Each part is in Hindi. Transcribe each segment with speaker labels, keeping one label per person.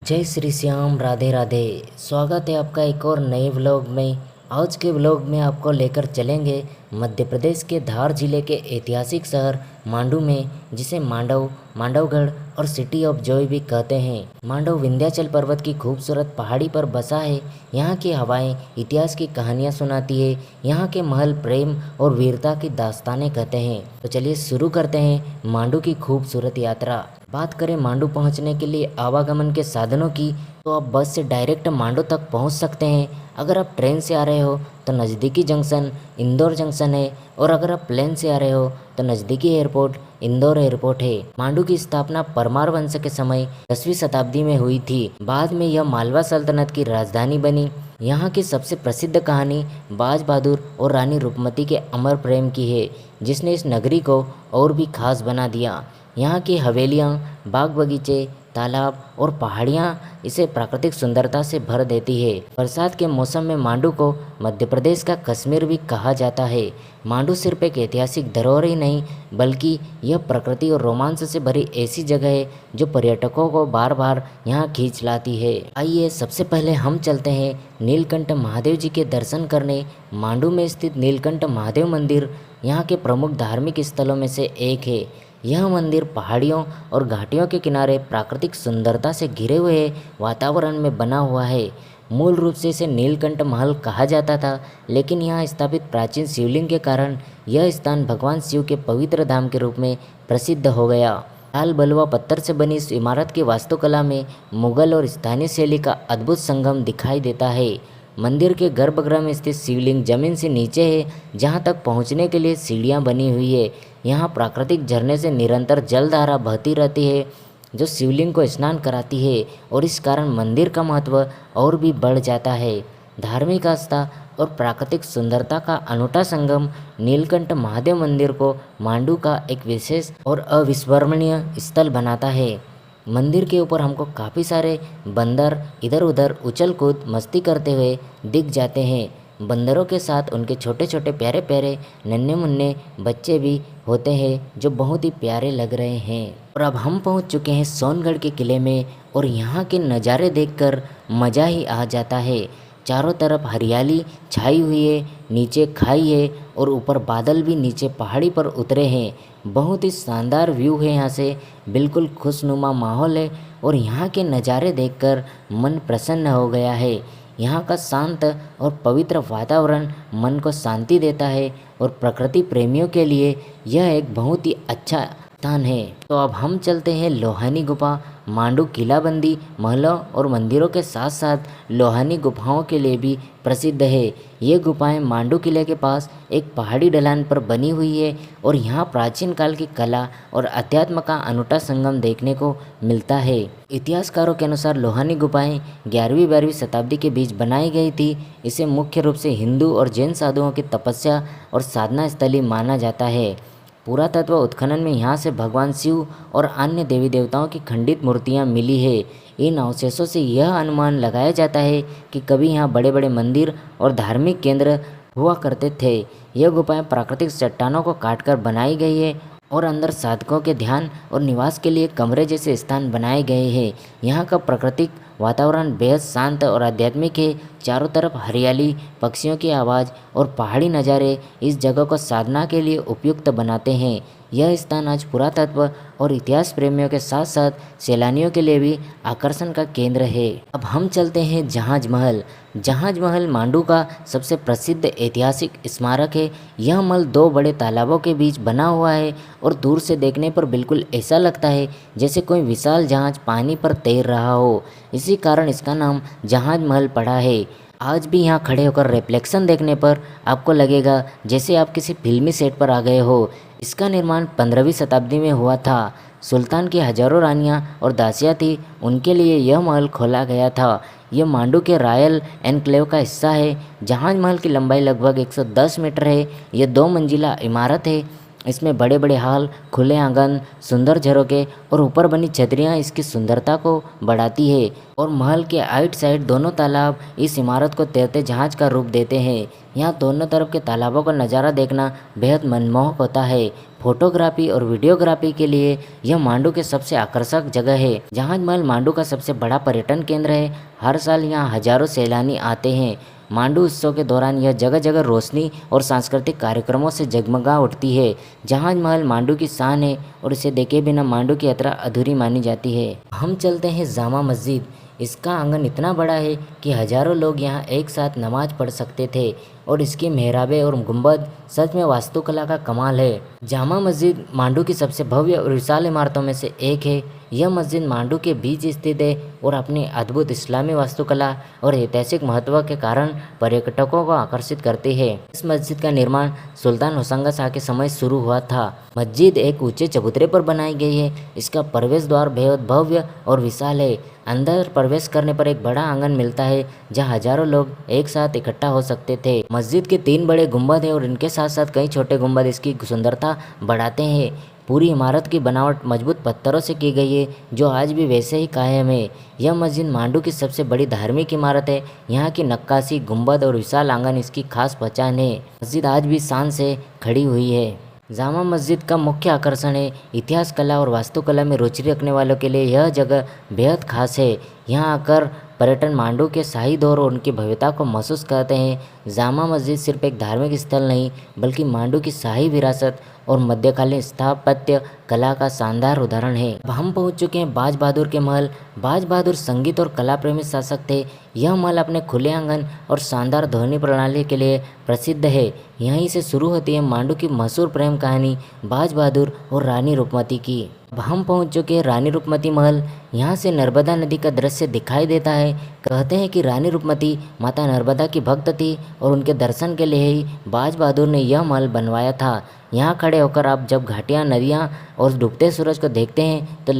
Speaker 1: जय श्री श्याम, राधे राधे। स्वागत है आपका एक और नए व्लॉग में। आज के व्लॉग में आपको लेकर चलेंगे मध्य प्रदेश के धार जिले के ऐतिहासिक शहर मांडू में, जिसे मांडव, मांडवगढ़ और सिटी ऑफ जॉय भी कहते हैं। मांडव विंध्याचल पर्वत की खूबसूरत पहाड़ी पर बसा है। यहाँ की हवाएं इतिहास की कहानियाँ सुनाती है। यहाँ के महल प्रेम और वीरता की दास्तानें कहते हैं। तो चलिए शुरू करते हैं मांडू की खूबसूरत यात्रा। बात करें मांडू पहुंचने के लिए आवागमन के साधनों की, तो आप बस से डायरेक्ट मांडू तक पहुंच सकते हैं। अगर आप ट्रेन से आ रहे हो तो नज़दीकी जंक्शन इंदौर जंक्शन है, और अगर आप प्लेन से आ रहे हो तो नज़दीकी एयरपोर्ट इंदौर एयरपोर्ट है। मांडू की स्थापना परमार वंश के समय 10वीं शताब्दी में हुई थी। बाद में यह मालवा सल्तनत की राजधानी बनी। यहाँ की सबसे प्रसिद्ध कहानी बाज बहादुर और रानी रूपमती के अमर प्रेम की है, जिसने इस नगरी को और भी खास बना दिया। यहाँ की हवेलियाँ, बाग बगीचे, तालाब और पहाड़ियाँ इसे प्राकृतिक सुंदरता से भर देती है। बरसात के मौसम में मांडू को मध्य प्रदेश का कश्मीर भी कहा जाता है। मांडू सिर्फ एक ऐतिहासिक धरोहर ही नहीं, बल्कि यह प्रकृति और रोमांच से भरी ऐसी जगह है जो पर्यटकों को बार बार यहाँ खींच लाती है। आइए सबसे पहले हम चलते हैं नीलकंठ महादेव जी के दर्शन करने। मांडू में स्थित नीलकंठ महादेव मंदिर यहाँ के प्रमुख धार्मिक स्थलों में से एक है। यह मंदिर पहाड़ियों और घाटियों के किनारे प्राकृतिक सुंदरता से घिरे हुए वातावरण में बना हुआ है। मूल रूप से इसे नीलकंठ महल कहा जाता था, लेकिन यहाँ स्थापित प्राचीन शिवलिंग के कारण यह स्थान भगवान शिव के पवित्र धाम के रूप में प्रसिद्ध हो गया। लाल बलुआ पत्थर से बनी इस इमारत की वास्तुकला में मुगल और स्थानीय शैली का अद्भुत संगम दिखाई देता है। मंदिर के गर्भगृह में स्थित शिवलिंग जमीन से नीचे है, जहां तक पहुंचने के लिए सीढ़ियां बनी हुई है। यहां प्राकृतिक झरने से निरंतर जलधारा बहती रहती है, जो शिवलिंग को स्नान कराती है, और इस कारण मंदिर का महत्व और भी बढ़ जाता है। धार्मिक आस्था और प्राकृतिक सुंदरता का अनूठा संगम नीलकंठ महादेव मंदिर को मांडू का एक विशेष और अविस्मरणीय स्थल बनाता है। मंदिर के ऊपर हमको काफ़ी सारे बंदर इधर उधर उछल कूद मस्ती करते हुए दिख जाते हैं। बंदरों के साथ उनके छोटे छोटे प्यारे प्यारे नन्हे मुन्ने बच्चे भी होते हैं, जो बहुत ही प्यारे लग रहे हैं। और अब हम पहुंच चुके हैं सोनगढ़ के किले में, और यहाँ के नज़ारे देखकर मज़ा ही आ जाता है। चारों तरफ हरियाली छाई हुई है, नीचे खाई है और ऊपर बादल भी नीचे पहाड़ी पर उतरे हैं। बहुत ही शानदार व्यू है यहाँ से, बिल्कुल खुशनुमा माहौल है, और यहाँ के नज़ारे देखकर मन प्रसन्न हो गया है। यहाँ का शांत और पवित्र वातावरण मन को शांति देता है, और प्रकृति प्रेमियों के लिए यह एक बहुत ही अच्छा स्थान है। तो अब हम चलते हैं लोहानी गुफा। मांडू किलाबंदी महलों और मंदिरों के साथ साथ लोहानी गुफाओं के लिए भी प्रसिद्ध है। ये गुफाएं मांडू किले के पास एक पहाड़ी ढलान पर बनी हुई है, और यहाँ प्राचीन काल की कला और अध्यात्म का अनूठा संगम देखने को मिलता है। इतिहासकारों के अनुसार लोहानी गुफाएं 11वीं-12वीं शताब्दी के बीच बनाई गई थी। इसे मुख्य रूप से हिंदू और जैन साधुओं की तपस्या और साधना स्थली माना जाता है। पुरातत्व उत्खनन में यहाँ से भगवान शिव और अन्य देवी देवताओं की खंडित मूर्तियाँ मिली है। इन अवशेषों से यह अनुमान लगाया जाता है कि कभी यहाँ बड़े बड़े मंदिर और धार्मिक केंद्र हुआ करते थे। यह गुफाएं प्राकृतिक चट्टानों को काटकर बनाई गई है, और अंदर साधकों के ध्यान और निवास के लिए कमरे जैसे स्थान बनाए गए हैं। यहाँ का प्राकृतिक वातावरण बेहद शांत और आध्यात्मिक है। चारों तरफ हरियाली, पक्षियों की आवाज़ और पहाड़ी नज़ारे इस जगह को साधना के लिए उपयुक्त बनाते हैं। यह स्थान आज पुरातत्व और इतिहास प्रेमियों के साथ साथ सैलानियों के लिए भी आकर्षण का केंद्र है। अब हम चलते हैं जहाज महल। जहाज महल मांडू का सबसे प्रसिद्ध ऐतिहासिक स्मारक है। यह महल दो बड़े तालाबों के बीच बना हुआ है, और दूर से देखने पर बिल्कुल ऐसा लगता है जैसे कोई विशाल जहाज पानी पर तैर रहा हो। इसी कारण इसका नाम जहाज महल पड़ा है। आज भी यहाँ खड़े होकर रिफ्लेक्शन देखने पर आपको लगेगा जैसे आप किसी फिल्मी सेट पर आ गए हो। इसका निर्माण 15वीं शताब्दी में हुआ था। सुल्तान की हजारों रानियाँ और दासियाँ थी, उनके लिए यह महल खोला गया था। यह मांडू के रॉयल एनक्लेव का हिस्सा है। जहाज महल की लंबाई लगभग 110 मीटर है। यह 2 मंजिला इमारत है। इसमें बड़े बड़े हॉल, खुले आंगन, सुंदर झरोके और ऊपर बनी छतरियाँ इसकी सुंदरता को बढ़ाती है। और महल के आइट साइड दोनों तालाब इस इमारत को तैरते जहाज का रूप देते हैं। यहाँ दोनों तरफ के तालाबों का नज़ारा देखना बेहद मनमोहक होता है। फोटोग्राफी और वीडियोग्राफी के लिए यह मांडू के सबसे आकर्षक जगह है। जहाज महल मांडू का सबसे बड़ा पर्यटन केंद्र है। हर साल यहाँ हजारों सैलानी आते हैं। मांडू उत्सव के दौरान यह जगह जगह रोशनी और सांस्कृतिक कार्यक्रमों से जगमगा उठती है। जहाज महल मांडू की शान है और इसे देखे बिना मांडू की यात्रा अधूरी मानी जाती है। हम चलते हैं जामा मस्जिद। इसका आंगन इतना बड़ा है कि हजारों लोग यहाँ एक साथ नमाज पढ़ सकते थे और इसकी मेहराबें और गुंबद सच में वास्तुकला का कमाल है। जामा मस्जिद मांडू की सबसे भव्य और विशाल इमारतों में से एक है। यह मस्जिद मांडू के बीच स्थित है और अपनी अद्भुत इस्लामी वास्तुकला और ऐतिहासिक महत्व के कारण पर्यटकों को आकर्षित करती है। इस मस्जिद का निर्माण सुल्तान होशंगा शाह के समय शुरू हुआ था। मस्जिद एक ऊंचे चबूतरे पर बनाई गई है। इसका प्रवेश द्वार बेहद भव्य और विशाल है। अंदर प्रवेश करने पर एक बड़ा आंगन मिलता है जहां हजारों लोग एक साथ इकट्ठा हो सकते थे। मस्जिद के 3 बड़े गुंबद हैं और इनके साथ साथ कई छोटे गुंबद इसकी सुंदरता बढ़ाते हैं। पूरी इमारत की बनावट मजबूत पत्थरों से की गई है जो आज भी वैसे ही कायम है। यह मस्जिद मांडू की सबसे बड़ी धार्मिक इमारत है। यहाँ की नक्काशी, गुंबद और विशाल आंगन इसकी खास पहचान है। मस्जिद आज भी शान से खड़ी हुई है। जामा मस्जिद का मुख्य आकर्षण है। इतिहास, कला और वास्तुकला में रुचि रखने वालों के लिए यह जगह बेहद खास है। यहाँ आकर पर्यटन मांडू के शाही दौर और उनकी भव्यता को महसूस करते हैं। जामा मस्जिद सिर्फ एक धार्मिक स्थल नहीं बल्कि मांडू की शाही विरासत और मध्यकालीन स्थापत्य कला का शानदार उदाहरण है। अब हम पहुंच चुके हैं बाज बहादुर के महल। बाज बहादुर संगीत और कला प्रेमी शासक थे। यह महल अपने खुले आंगन और शानदार ध्वनि प्रणाली के लिए प्रसिद्ध है। यहीं से शुरू होती है मांडू की मशहूर प्रेम कहानी बाज बहादुर और रानी रूपमती की। अब हम पहुंच चुके हैं रानी रूपमती महल। यहाँ से नर्मदा नदी का दृश्य दिखाई देता है। कहते हैं कि रानी रूपमती माता नर्मदा की भक्त थी और उनके दर्शन के लिए ही बाज बहादुर ने यह महल बनवाया था। यहाँ खड़े होकर आप जब घाटियाँ, नदियाँ और डूबते सूरज को देखते हैं तो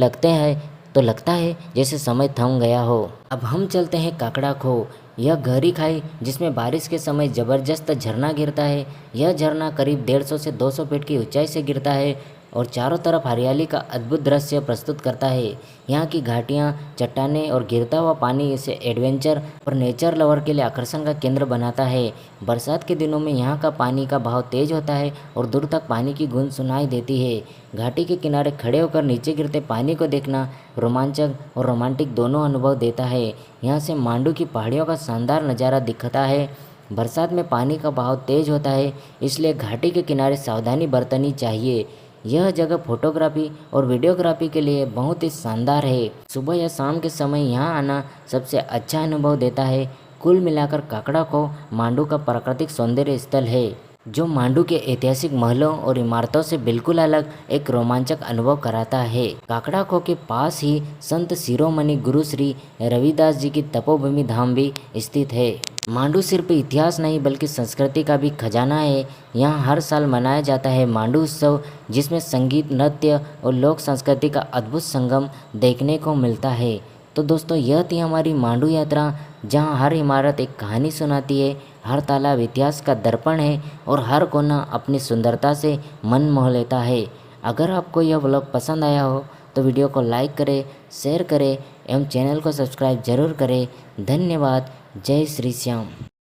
Speaker 1: लगता है जैसे समय थम गया हो। अब हम चलते हैं काकड़ा खो। यह गहरी खाई जिसमें बारिश के समय ज़बरदस्त झरना गिरता है। यह झरना करीब 150 से 200 फीट की ऊंचाई से गिरता है और चारों तरफ हरियाली का अद्भुत दृश्य प्रस्तुत करता है। यहाँ की घाटियाँ, चट्टानें और गिरता हुआ पानी इसे एडवेंचर और नेचर लवर के लिए आकर्षण का केंद्र बनाता है। बरसात के दिनों में यहाँ का पानी का बहाव तेज होता है और दूर तक पानी की गूंज सुनाई देती है। घाटी के किनारे खड़े होकर नीचे गिरते पानी को देखना रोमांचक और रोमांटिक दोनों अनुभव देता है। यहाँ से मांडू की पहाड़ियों का शानदार नज़ारा दिखता है। बरसात में पानी का बहाव तेज होता है इसलिए घाटी के किनारे सावधानी बरतनी चाहिए। यह जगह फोटोग्राफी और वीडियोग्राफी के लिए बहुत ही शानदार है। सुबह या शाम के समय यहाँ आना सबसे अच्छा अनुभव देता है। कुल मिलाकर काकड़ा खो मांडू का प्राकृतिक सौंदर्य स्थल है जो मांडू के ऐतिहासिक महलों और इमारतों से बिल्कुल अलग एक रोमांचक अनुभव कराता है। काकड़ा खो के पास ही संत शिरोमणि गुरु श्री रविदास जी की तपोभूमि धाम भी स्थित है। मांडू सिर्फ इतिहास नहीं बल्कि संस्कृति का भी खजाना है। यहाँ हर साल मनाया जाता है मांडू उत्सव जिसमें संगीत, नृत्य और लोक संस्कृति का अद्भुत संगम देखने को मिलता है। तो दोस्तों यह थी हमारी मांडू यात्रा जहाँ हर इमारत एक कहानी सुनाती है, हर तालाब इतिहास का दर्पण है और हर कोना अपनी सुंदरता से मन मोह लेता है। अगर आपको यह व्लॉग पसंद आया हो तो वीडियो को लाइक करें, शेयर करें एवं चैनल को सब्सक्राइब जरूर करें। धन्यवाद। जय श्री श्याम।